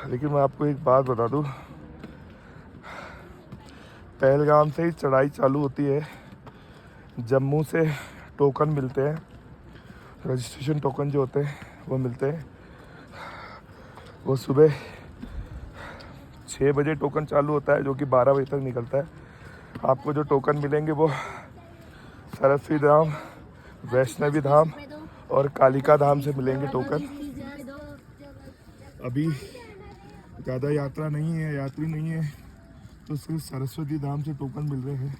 लेकिन मैं आपको एक बात बता दूं, पहलगाम से ही चढ़ाई चालू होती है। जम्मू से टोकन मिलते हैं, रजिस्ट्रेशन टोकन जो होते हैं वो मिलते हैं। वो सुबह 6 बजे टोकन चालू होता है, जो कि 12 बजे तक निकलता है। आपको जो टोकन मिलेंगे वो सरस्वती धाम, वैष्णवी धाम और कालिका धाम से मिलेंगे टोकन। अभी ज़्यादा यात्री नहीं है, तो सिर्फ सरस्वती धाम से टोकन मिल रहे हैं।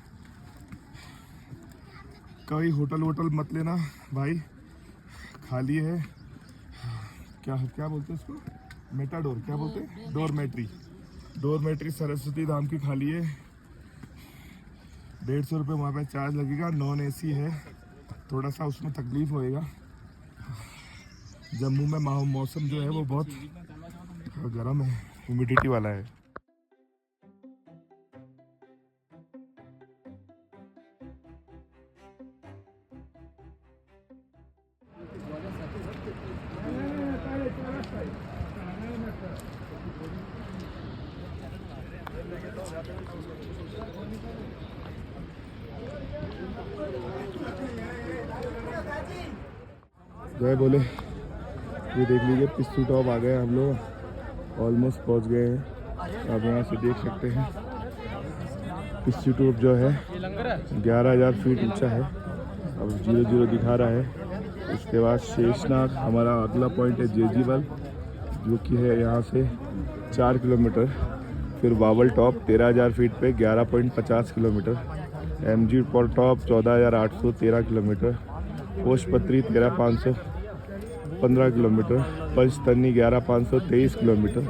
कोई होटल मत लेना भाई, खाली है। क्या बोलते हैं इसको, मेटाडोर, क्या बोलते हैं, डोरमेट्री सरस्वती धाम की खाली है। 150 रुपये वहाँ पे चार्ज लगेगा। नॉन एसी है, थोड़ा सा उसमें तकलीफ होएगा। जम्मू में मौसम जो है वो बहुत गर्म है, ह्यूमिडिटी वाला है। जय बोले। ये देख लीजिए, पिस्सू टॉप आ गए हम लोग, ऑलमोस्ट पहुंच गए हैं। आप यहाँ से देख सकते हैं पिस्सू टॉप जो है 11,000 फीट ऊंचा है। अब 0 दिखा रहा है। उसके बाद शेषनाग हमारा अगला पॉइंट है, जेजीवल जो कि है यहाँ से 4 किलोमीटर। फिर वावल टॉप 13,000 फीट पे 11.50 kilometre. MG top 14,800 13 kilometre. Poshpatri 13,500 15 kilometre. Panchtarni 11,500 23 kilometre.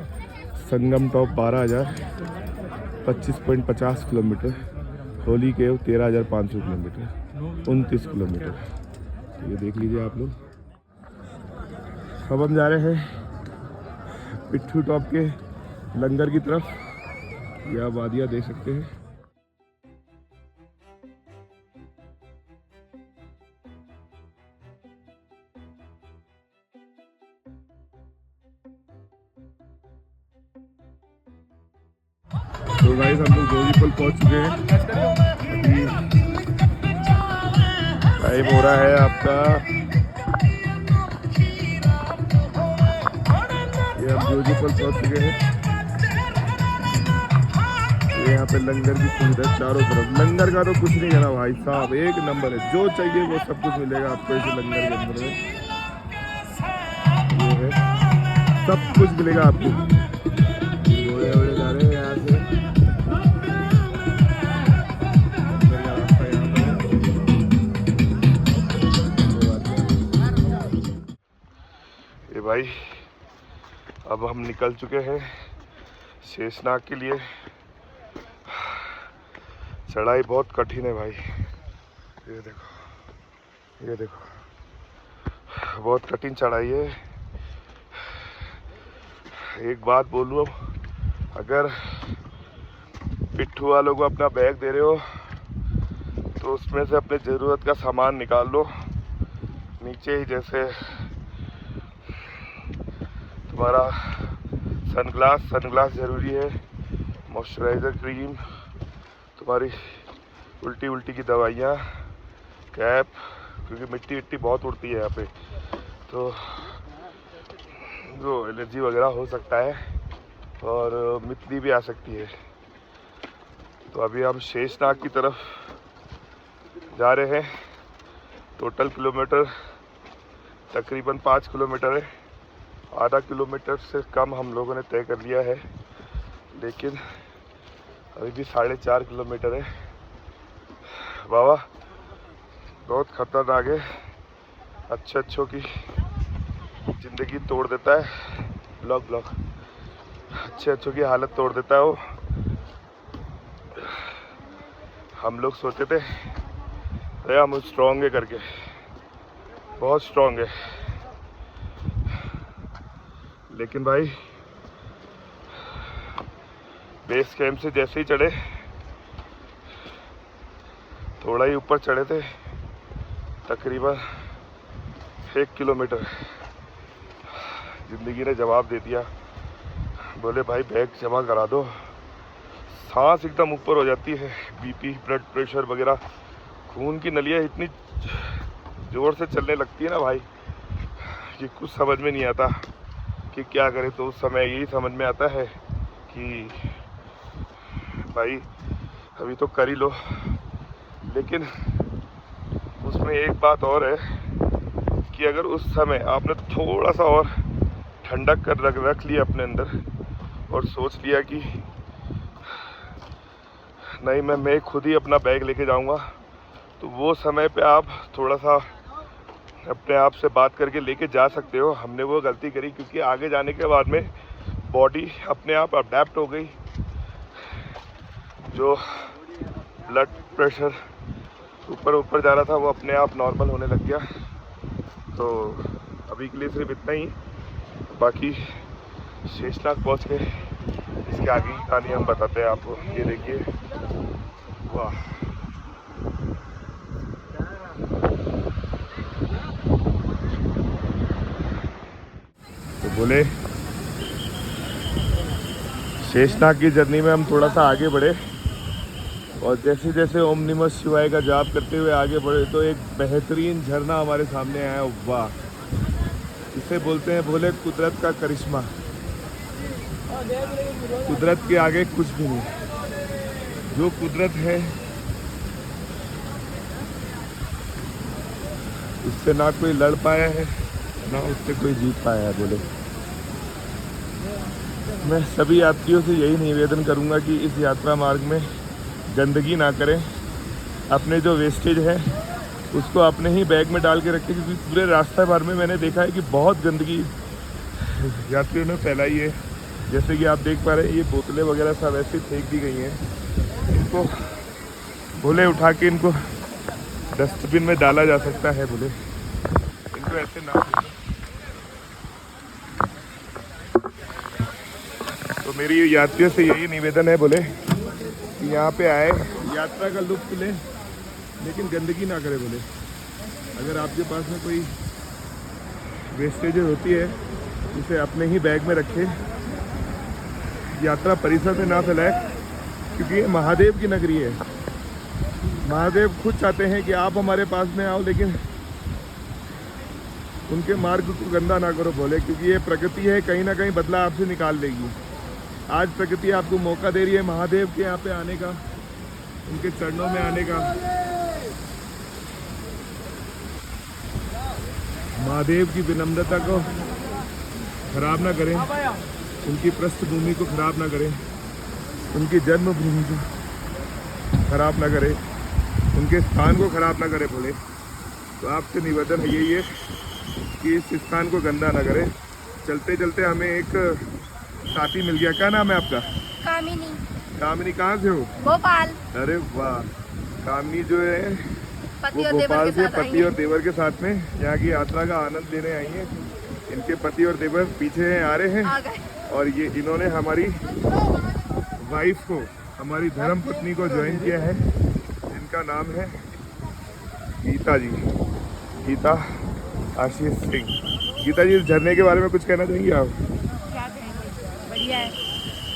Sangam top 12,000 25.50 kilometre. Holy cave 13,500 kilometre 29 kilometre. तो ये देख लीजिए आप लोग। अब हम जा रहे हैं पिट्ठू टॉप के लंगर की तरफ। ये आप वादियाँ देख सकते हैं। तो गाइस हम लोग जोजीपुर पहुंच चुके हैं। अभी टाइम हो रहा है आपका, ये हम जोजीपुर पहुंच चुके हैं। ये यहाँ पे लंगर की सुविधा चारों तरफ। लंगर का तो कुछ नहीं कहना भाई साहब, एक नंबर है। जो चाहिए वो सब कुछ मिलेगा आपको इस लंगर के अंदर में। ये है, सब कुछ मिलेगा आपको। घोड़े वोड़े जा रहे हैं यहाँ से। ये भाई अब हम निकल चुके हैं शेषनाग के लिए। चढ़ाई बहुत कठिन है भाई। ये देखो बहुत कठिन चढ़ाई है। एक बात बोलूँ, अगर पिट्ठू वालों को अपना बैग दे रहे हो तो उसमें से अपने ज़रूरत का सामान निकाल लो। नीचे ही जैसे तुम्हारा सनग्लास ज़रूरी है, मॉइस्चराइज़र क्रीम, तुम्हारी उल्टी की दवाइयाँ, कैप, क्योंकि मिट्टी बहुत उड़ती है यहाँ पे, तो जो एलर्जी वगैरह हो सकता है और मितली भी आ सकती है। तो अभी हम शेषनाग की तरफ जा रहे हैं। टोटल किलोमीटर तकरीबन 5 किलोमीटर है। आधा किलोमीटर से कम हम लोगों ने तय कर लिया है, लेकिन अभी भी 4.5 किलोमीटर है। बाबा बहुत खतरनाक है, अच्छों की ज़िंदगी तोड़ देता है। ब्लॉक अच्छों की हालत तोड़ देता है वो। हम लोग सोचे थे अरे हम स्ट्रॉन्ग है करके, बहुत स्ट्रॉन्ग है, लेकिन भाई बेस कैंप से जैसे ही चढ़े, थोड़ा ही ऊपर चढ़े थे, तकरीबन 1 किलोमीटर ज़िंदगी ने जवाब दे दिया। बोले भाई बैग जमा करा दो। सांस एकदम ऊपर हो जाती है, बीपी ब्लड प्रेशर वगैरह, खून की नलियाँ इतनी ज़ोर से चलने लगती है ना भाई कि कुछ समझ में नहीं आता कि क्या करें। तो उस समय यही समझ में आता है कि भाई अभी तो कर ही लो। लेकिन उसमें एक बात और है कि अगर उस समय आपने थोड़ा सा और ठंडक कर रख लिया अपने अंदर और सोच लिया कि नहीं मैं खुद ही अपना बैग लेके जाऊंगा, तो वो समय पे आप थोड़ा सा अपने आप से बात करके लेके जा सकते हो। हमने वो गलती करी क्योंकि आगे जाने के बाद में बॉडी अपने आप अडेप्ट हो गई, जो ब्लड प्रेशर ऊपर जा रहा था वो अपने आप नॉर्मल होने लग गया। तो अभी के लिए सिर्फ इतना ही, बाकी शेषनाग पहुँच के इसके आगे की कहानी हम बताते हैं आपको। ये देखिए, वाह तो बोले शेषनाग की जर्नी में हम थोड़ा सा आगे बढ़े और जैसे जैसे ओम नमः शिवाय का जाप करते हुए आगे बढ़े तो एक बेहतरीन झरना हमारे सामने आया। वाह, इसे बोलते हैं बोले कुदरत का करिश्मा। कुदरत के आगे कुछ भी नहीं। जो कुदरत है उससे ना कोई लड़ पाया है ना उससे कोई जीत पाया है। बोले मैं सभी यात्रियों से यही निवेदन करूंगा कि इस यात्रा मार्ग में गंदगी ना करें। अपने जो वेस्टेज है उसको अपने ही बैग में डाल के रखें, क्योंकि पूरे रास्ते भर में मैंने देखा है कि बहुत गंदगी यात्रियों ने फैलाई है। जैसे कि आप देख पा रहे हैं ये बोतलें वगैरह सब ऐसे फेंक दी गई हैं। इनको बोले उठा के इनको डस्टबिन में डाला जा सकता है। बोले इनको ऐसे ना फेंको। तो मेरी यात्रियों से यही निवेदन है बोले कि यहाँ पे आए, यात्रा का लुत्फ लें, लेकिन गंदगी ना करें। बोले अगर आपके पास में कोई वेस्टेज होती है उसे अपने ही बैग में रखें, यात्रा परिसर में ना फैलाए, क्योंकि ये महादेव की नगरी है। महादेव खुद चाहते हैं कि आप हमारे पास में आओ, लेकिन उनके मार्ग को गंदा ना करो। बोले क्योंकि ये प्रकृति है, कहीं ना कहीं बदला आपसे निकाल लेगी। आज प्रकृति आपको मौका दे रही है महादेव के यहाँ पे आने का, उनके चरणों में आने का। महादेव की विनम्रता को खराब ना करें, उनकी पृष्ठभूमि को खराब ना करें, उनकी जन्मभूमि को खराब ना करें, उनके स्थान को खराब ना करें। बोले तो आपसे निवेदन है यही है कि इस स्थान को गंदा ना करें। चलते चलते हमें एक साथी मिल गया। क्या नाम है आपका? कामिनी। कामिनी कहाँ से हो? भोपाल। अरे वाह, कामिनी जो है पति वो और देवर भोपाल के से साथ आई पति और देवर के साथ में यहाँ की यात्रा का आनंद लेने आई हैं। इनके पति और देवर पीछे हैं, आ रहे हैं। आ गए। और ये इन्होंने हमारी वाइफ को, हमारी धर्म पत्नी को ज्वाइन किया है, जिनका नाम है गीता जी, गीता आशीष सिंह। गीता जी, इस झरने के बारे में कुछ कहना चाहेंगी आप? क्या कहेंगे, बढ़िया है,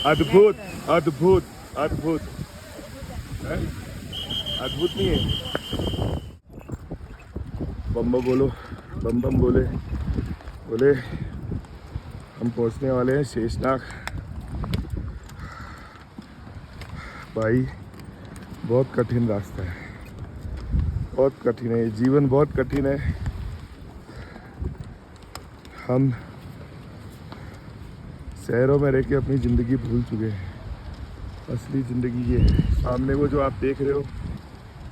अद्भुत अद्भुत अद्भुत है? अद्भुत नहीं है? बम बम बोलो, बम बम बोले। बोले हम पहुंचने वाले हैं शेषनाग। भाई बहुत कठिन रास्ता है, बहुत कठिन है, जीवन बहुत कठिन है। हम शहरों में रह के अपनी ज़िंदगी भूल चुके हैं। असली ज़िंदगी ये है। सामने वो जो आप देख रहे हो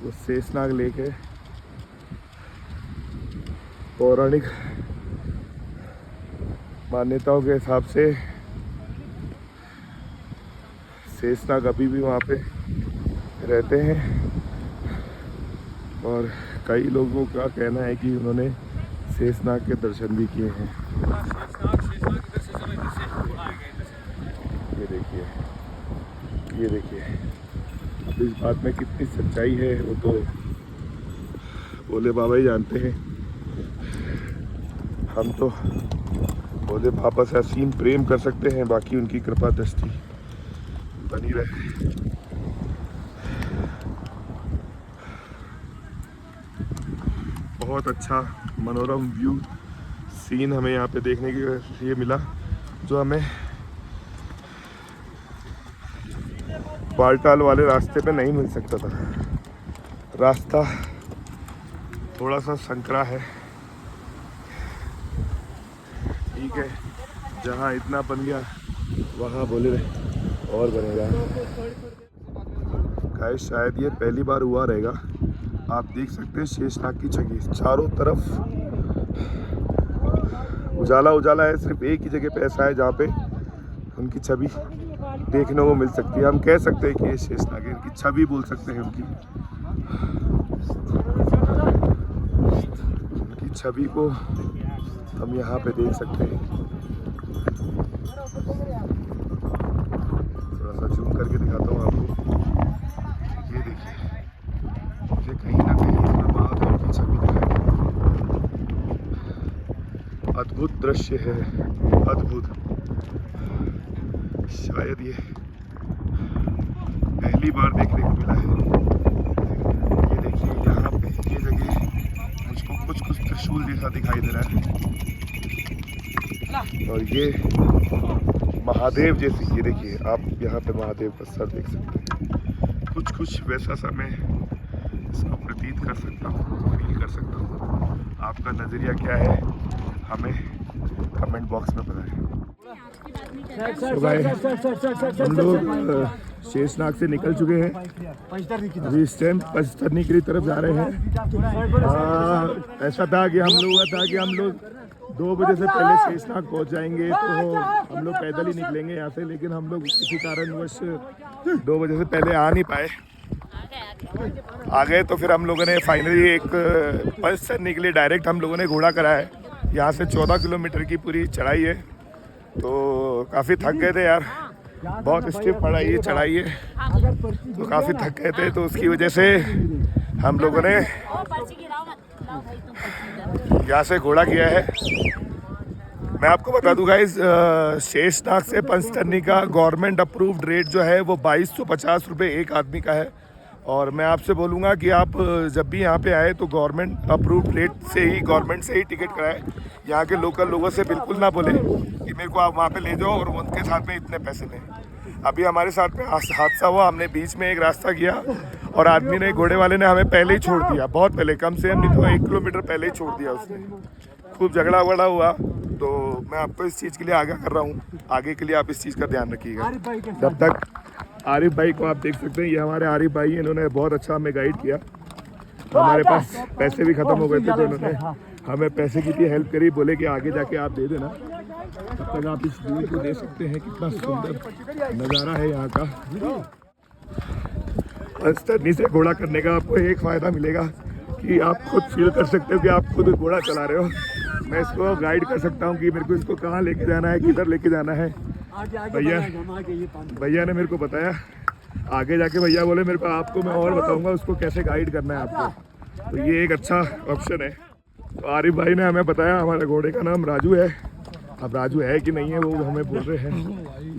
वो शेषनाग लेक है। पौराणिक मान्यताओं के हिसाब से शेषनाग अभी भी वहाँ पे रहते हैं और कई लोगों का कहना है कि उन्होंने शेषनाग के दर्शन भी किए हैं। ये देखिए, ये देखिए, अब इस बात में कितनी सच्चाई है वो तो भोले बाबा ही जानते हैं। हम तो बोले वापस असीम प्रेम कर सकते हैं, बाकी उनकी कृपा दृष्टि बनी रहे। बहुत अच्छा मनोरम व्यू सीन हमें यहाँ पे देखने के लिए मिला, जो हमें बालटाल वाले रास्ते पे नहीं मिल सकता था। रास्ता थोड़ा सा संकरा है, ठीक है, जहाँ इतना बन गया वहाँ बोले रहे और बनेगा। गाइस शायद ये पहली बार हुआ रहेगा। आप देख सकते हैं शेषनाग की छवि चारों तरफ उजाला उजाला है, सिर्फ एक ही जगह पे ऐसा है जहाँ पे उनकी छवि देखने को मिल सकती है। हम कह सकते हैं कि ये शेषनाग है, इनकी छवि बोल सकते हैं। उनकी छवि को हम यहाँ पे देख सकते हैं। थोड़ा सा जूम करके दिखाता हूँ आपको। ये देखिए, मुझे कहीं ना कहीं इसमें महादेव की छवि दिखाई देती है। अद्भुत दृश्य है, अद्भुत। शायद ये पहली बार देखने को मिला है। ये देखिए, यहाँ पे ये जगह मुझको कुछ कुछ त्रिशूल जैसा दिखाई दे रहा है, और ये महादेव जैसी, ये देखिए आप यहाँ पे महादेव का सर देख सकते हैं। कुछ कुछ वैसा सा मैं इसको प्रतीत कर सकता हूँ, फील कर सकता हूँ। आपका नज़रिया क्या है हमें कमेंट बॉक्स में बताएं। तो भाई हम लोग शेषनाग से निकल चुके हैं, अभी इस टाइम पंचतरनी की तरफ जा रहे हैं। ऐसा था कि हम लोग 2 बजे से पहले शेषनाग पहुंच जाएंगे, तो हम लोग पैदल ही निकलेंगे यहाँ से, लेकिन हम लोग किसी कारणवश 2 बजे से पहले आ नहीं पाए। आ गए तो फिर हम लोगों ने फाइनली एक पंचतरनी के लिए डायरेक्ट हम लोगों ने घोड़ा करा है। यहाँ से 14 किलोमीटर की पूरी चढ़ाई है, तो काफ़ी थक गए थे यार, बहुत स्टिफ पड़ा ये चढ़ाई है, तो काफ़ी थक गए थे। तो उसकी वजह से हम लोगों ने यहाँ से घोड़ा किया है। मैं आपको बता दूं गाइस, शेषनाग से पंचतरनी का गवर्नमेंट अप्रूव्ड रेट जो है वो 2250 रुपये एक आदमी का है। और मैं आपसे बोलूँगा कि आप जब भी यहाँ पे आए तो गवर्नमेंट अप्रूव्ड रेट से ही, गवर्नमेंट से ही टिकट कराएं। यहाँ के लोकल लोगों से बिल्कुल ना बोले कि मेरे को आप वहाँ पे ले जाओ और उनके साथ में इतने पैसे लें। अभी हमारे साथ में हादसा हुआ, हमने बीच में एक रास्ता किया और आदमी ने, घोड़े वाले ने हमें पहले ही छोड़ दिया, बहुत पहले, कम से कम नहीं तो 1 किलोमीटर पहले ही छोड़ दिया उसने। खूब झगड़ा वगड़ा हुआ। तो मैं आपको इस चीज़ के लिए आगाह कर रहा हूँ, आगे के लिए आप इस चीज़ का ध्यान रखिएगा। जब तक आरिफ भाई को आप देख सकते हैं, ये हमारे आरिफ भाई हैं, इन्होंने बहुत अच्छा हमें गाइड किया। हमारे पास पैसे भी ख़त्म हो गए थे, तो इन्होंने हमें पैसे की भी हेल्प करी, बोले कि आगे जाके आप दे देना। तब तक आप इस व्यू को देख सकते हैं, कितना सुंदर नज़ारा है यहाँ का। पंचतरनी से घोड़ा करने का आपको एक फ़ायदा मिलेगा कि आप खुद फील कर सकते हो कि आप खुद घोड़ा चला रहे हो। मैं इसको गाइड कर सकता हूँ कि मेरे को इसको कहाँ लेके जाना है, किधर लेके जाना है। भैया ने मेरे को बताया, आगे जाके भैया बोले मेरे को, आपको मैं और बताऊँगा उसको कैसे गाइड करना है आपको। तो ये एक अच्छा ऑप्शन है। तो आरिफ भाई ने हमें बताया, हमारे घोड़े का नाम राजू है। अब राजू है कि नहीं है वो हमें बोल रहे हैं।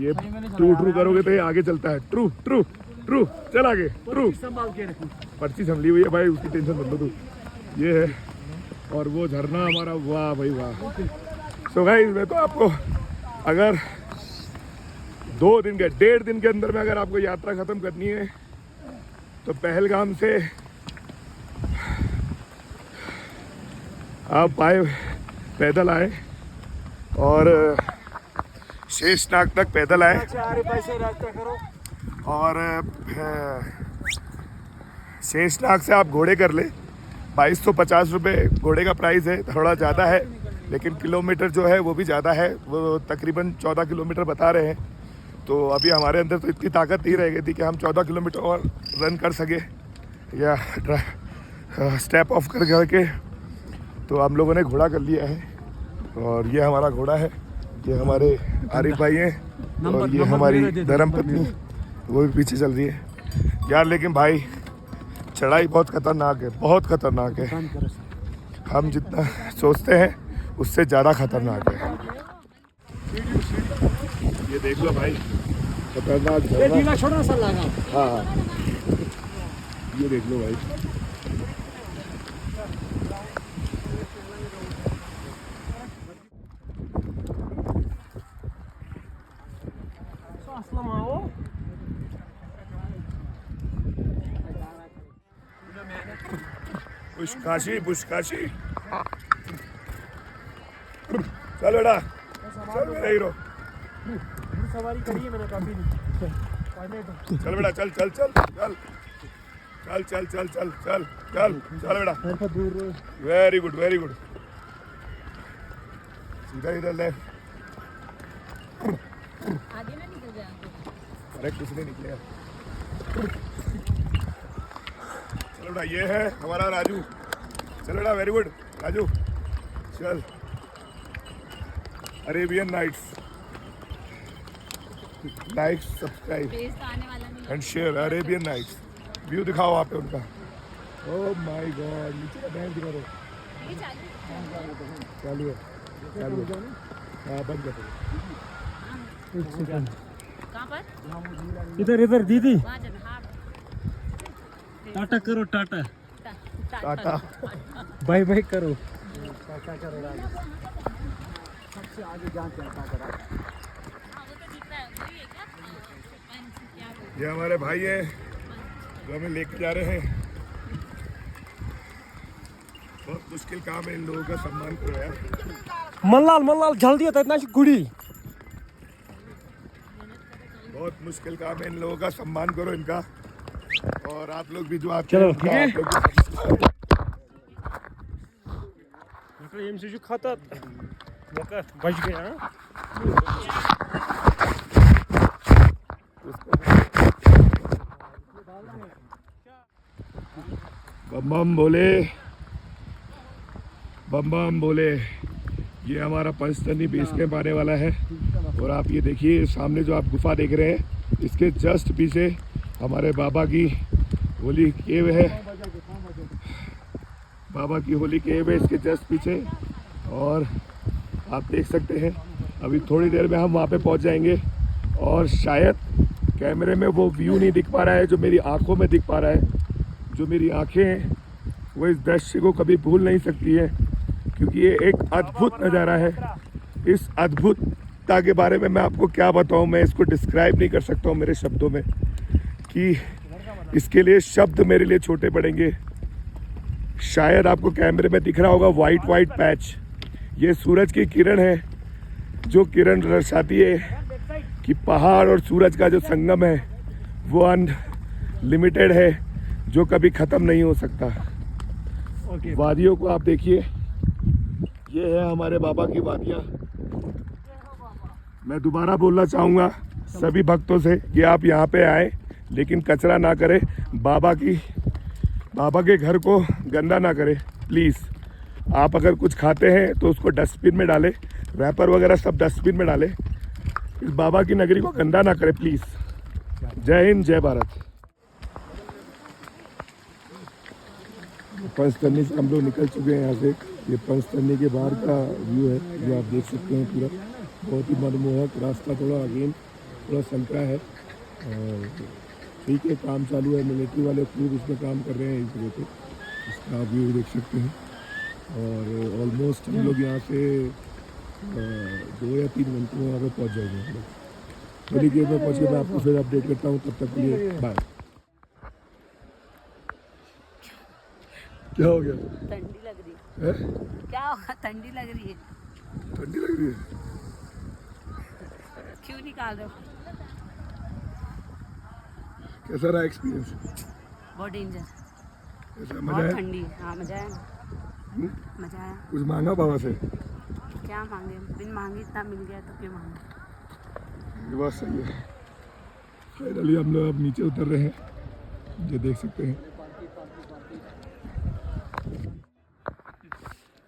ये ट्रू ट्रू करोगे तो ये आगे चलता है। ट्रू ट्रू ट्रू, चल आगे, ट्रू। पर्ची संभली हुई है भाई, उसकी टेंशन मत लो तू। ये है, और वो झरना हमारा, वाह भाई वाह। सो गाइस, मैं तो आपको अगर 1.5 दिन के अंदर में अगर आपको यात्रा ख़त्म करनी है तो पहलगाम से आप पैदल आए और शेषनाग तक पैदल आए, और शेषनाग से आप घोड़े कर ले। 2250 रुपये घोड़े का प्राइस है, थोड़ा ज़्यादा है, लेकिन किलोमीटर जो है वो भी ज़्यादा है। वो तकरीबन 14 किलोमीटर बता रहे हैं। तो अभी हमारे अंदर तो इतनी ताकत नहीं रह गई थी कि हम 14 किलोमीटर और रन कर सके या स्टेप ऑफ कर करके। तो हम लोगों ने घोड़ा कर लिया है, और ये हमारा घोड़ा है, ये हमारे आरिफ भाई हैं, और ये हमारी धर्मपत्नी वो भी पीछे चल रही है यार। लेकिन भाई चढ़ाई बहुत ख़तरनाक है, बहुत ख़तरनाक है। हम जितना सोचते हैं उससे ज़्यादा ख़तरनाक है। ये देख लो भाई, खतरनाक झरना। छोटा सा लगा। हाँ, ये देख लो भाई। बुशकाशी बुशकाशी। चल बेटा, चल मेरा हीरो। सवारी करी है मैंने कभी नहीं। चल बेटा, चल चल चल चल चल चल चल चल चल चल चल बेटा। Very good very good. सीधा इधर ले। आगे ना निकल जाए। अरे कुछ नहीं निकलेगा। चलो बेटा, ये है हमारा राजू। चल बेटा, वेरी गुड राजू। चल, अरेबियन नाइट्स। लाइक, सब्सक्राइब बेस तो आने वाला नहीं। And share. Arabian Nights view दिखाओ वहाँ पे उनका। ओह माय गॉड, नीचे का बैंक दिखा दो। ये चालू। चालू है, चालू है। हाँ, बंद कर दो। कहाँ पर? इधर इधर दीदी, वहाँ जाना। हाँ। टाटा करो, टाटा टाटा। बाय बाय करो। टाटा करो सबसे आगे जान चलता करा। हाँ, वो तो दिख रहा है। वही है क्या? क्या बोलते ये हमारे भाई हैं जो हमें लेके जा रहे हैं। बहुत मुश्किल काम है इन लोगों का, सम्मान करो यार। मल्लाल मल्लाल जल्दी आता इतना गुड़ी। बहुत मुश्किल काम है इन लोगों का, सम्मान करो इनका। और आप लोग भी जो आते चलो, हैं, ठीक है। आप लोग भी- एमसी खाता बच गया। बम बम बोले, बम बम बोले। ये हमारा पंचतनी बेस कैंप आने वाला है। और आप ये देखिए सामने जो आप गुफा देख रहे हैं, इसके जस्ट पीछे हमारे बाबा की होली केव है। बाबा की होली केव है इसके जस्ट पीछे। और आप देख सकते हैं अभी थोड़ी देर में हम वहाँ पे पहुँच जाएंगे। और शायद कैमरे में वो व्यू नहीं दिख पा रहा है जो मेरी आंखों में दिख पा रहा है। जो मेरी आंखें हैं वो इस दृश्य को कभी भूल नहीं सकती है, क्योंकि ये एक अद्भुत नज़ारा है। इस अद्भुतता के बारे में मैं आपको क्या बताऊं, मैं इसको डिस्क्राइब नहीं कर सकता हूं मेरे शब्दों में, कि इसके लिए शब्द मेरे लिए छोटे पड़ेंगे। शायद आपको कैमरे में दिख रहा होगा वाइट वाइट पैच, ये सूरज की किरण है। जो किरण दर्शाती है कि पहाड़ और सूरज का जो संगम है वो अनलिमिटेड है, जो कभी ख़त्म नहीं हो सकता। वादियों को आप देखिए, ये है हमारे बाबा की वादियाँ। मैं दोबारा बोलना चाहूँगा सभी भक्तों से कि आप यहाँ पे आए लेकिन कचरा ना करें, बाबा के घर को गंदा ना करें प्लीज़। आप अगर कुछ खाते हैं तो उसको डस्टबिन में डालें, रैपर वगैरह सब डस्टबिन में डालें। इस बाबा की नगरी को गंदा ना करें प्लीज़। जय हिंद, जय भारत। पंचतनी से हम लोग निकल चुके हैं यहाँ से। ये पंचतनी के बाहर का व्यू है जो आप देख सकते हैं पूरा। बहुत ही मनमोहक रास्ता, थोड़ा संकरा है। और ठीक है, काम चालू है, मिलिट्री वाले खूब इसमें काम कर रहे हैं इस जगह पे। इसका आप व्यू देख सकते हैं। और ऑलमोस्ट हम लोग यहाँ से 2 या 3 घंटे में यहाँ पे पहुँच जाएंगे हम लोग। थोड़ी देर में पहुँच के मैं आपको फिर अपडेट करता हूँ। तब तक के लिए बाय। क्या हो गया? ठंडी लग रही है? है। क्या होगा? ठंडी लग रही है। ठंडी लग रही है? क्यों निकाल रहे हो? कैसा रहा एक्सपीरियंस? बहुत डेंजर। कैसा, मजा बहुत आया? ठंडी है। हाँ, मजा आया ना। मजा आया। कुछ मांगा बाबा से? क्या मांगे? बिन मांगे इतना मिल गया तो क्यों मांगे? ये बात सही है। फाइनली हम लोग अब नीचे उतर रहे हैं, ये देख सकते हैं।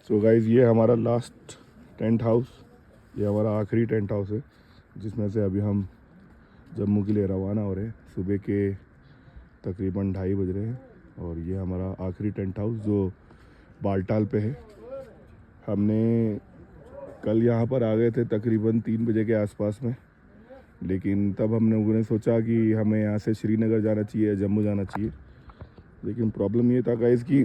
सो गाइज, ये हमारा लास्ट टेंट हाउस, ये हमारा आखिरी टेंट हाउस है जिसमें से अभी हम जम्मू के लिए रवाना हो रहे हैं। सुबह के तकरीबन 2:30 बज रहे हैं। और ये हमारा आखिरी टेंट हाउस जो बालटाल पे है। हमने कल यहाँ पर आ गए थे तकरीबन 3 बजे के आसपास में। लेकिन तब हम लोगों ने सोचा कि हमें यहाँ से श्रीनगर जाना चाहिए, जम्मू जाना चाहिए। लेकिन प्रॉब्लम ये था गाइस कि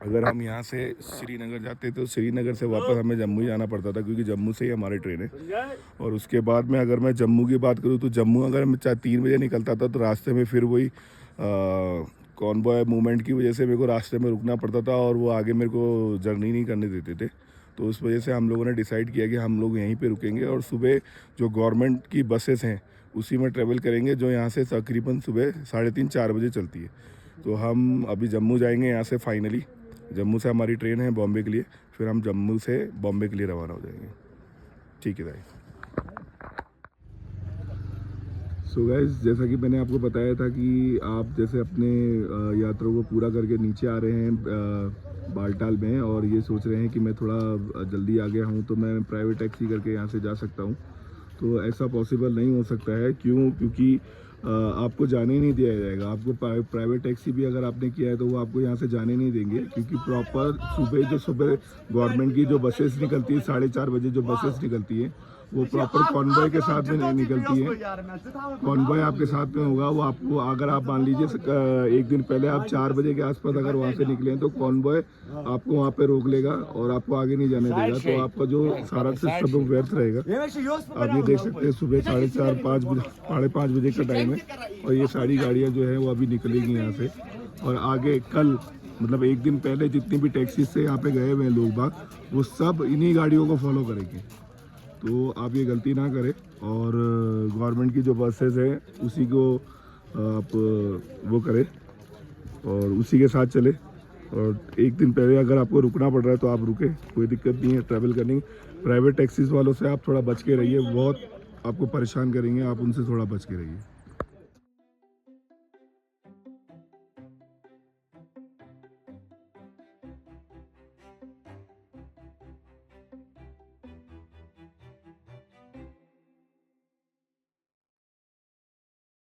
अगर हम यहाँ से श्रीनगर जाते तो श्रीनगर से वापस हमें जम्मू ही जाना पड़ता था, क्योंकि जम्मू से ही हमारी ट्रेन है। और उसके बाद में अगर मैं जम्मू की बात करूँ तो जम्मू अगर मैं 3 बजे निकलता था तो रास्ते में फिर वही कॉन्वॉय मूवमेंट की वजह से मेरे को रास्ते में रुकना पड़ता था और वो आगे मेरे को जर्नी नहीं करने देते थे। तो उस वजह से हम लोगों ने डिसाइड किया कि हम लोग यहीं पे रुकेंगे और सुबह जो गवर्नमेंट की बसेस हैं उसी में ट्रैवल करेंगे, जो यहाँ से तकरीबन सुबह 3:30-4 बजे चलती है। तो हम अभी जम्मू जाएंगे यहाँ से फाइनली। जम्मू से हमारी ट्रेन है बॉम्बे के लिए, फिर हम जम्मू से बॉम्बे के लिए रवाना हो जाएंगे। ठीक है गाइस। सो गाइस, जैसा कि मैंने आपको बताया था कि आप जैसे अपने यात्रा को पूरा करके नीचे आ रहे हैं बालटाल में और ये सोच रहे हैं कि मैं थोड़ा जल्दी आ गया हूँ तो मैं प्राइवेट टैक्सी करके यहाँ से जा सकता हूँ, तो ऐसा पॉसिबल नहीं हो सकता है। क्यों? क्योंकि आपको जाने ही नहीं दिया जाएगा। आपको प्राइवेट टैक्सी भी अगर आपने किया है तो वो आपको यहाँ से जाने नहीं देंगे, क्योंकि प्रॉपर सुबह गवर्नमेंट की जो बसेस निकलती है 4:30 बजे जो बसेस निकलती है वो प्रॉपर कॉन्वॉय के साथ में नहीं निकलती है। कॉन्वॉय आपके साथ में होगा। वो आपको अगर आप मान लीजिए एक दिन पहले आप 4 बजे के आसपास अगर वहाँ से निकले हैं तो कॉन्वॉय आपको वहाँ पे रोक लेगा और आपको आगे नहीं जाने देगा। तो आपका जो सारा सिस्टम व्यर्थ रहेगा। आप ये देख सकते हैं सुबह 4:30-5 बजे का टाइम है और ये सारी गाड़ियाँ जो है वो अभी निकलेगी यहाँ से। और आगे कल मतलब एक दिन पहले जितनी भी टैक्सी से यहाँ पे गए हुए हैं लोग बाग, वो सब इन्हीं गाड़ियों को फॉलो करेंगे। तो आप ये गलती ना करें और गवर्नमेंट की जो बसेस हैं उसी को आप वो करें और उसी के साथ चले। और एक दिन पहले अगर आपको रुकना पड़ रहा है तो आप रुके, कोई दिक्कत नहीं है ट्रैवल करने की। प्राइवेट टैक्सीज वालों से आप थोड़ा बच के रहिए, बहुत आपको परेशान करेंगे, आप उनसे थोड़ा बच के रहिए।